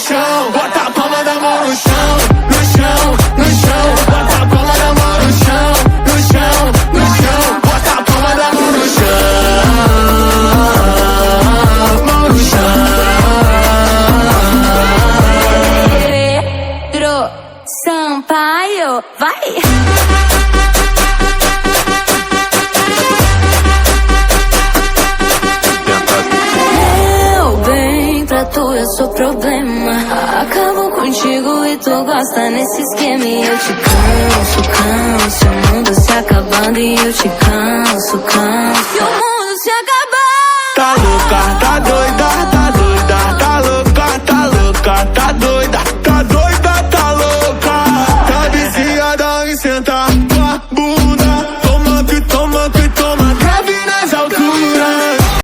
chão, bota a palma da mão no chão, no chão, no chão, bota a palma da mão no chão, no chão, no chão, bota a palma da mão no chão, mão no chão. Pedro Sampaio, vai! Eu sou problema. Acabo contigo e tu gosta nesse esquema. E eu te canso, o mundo se acabando. E eu te canso, e o mundo se acabando. Tá louca, tá doida,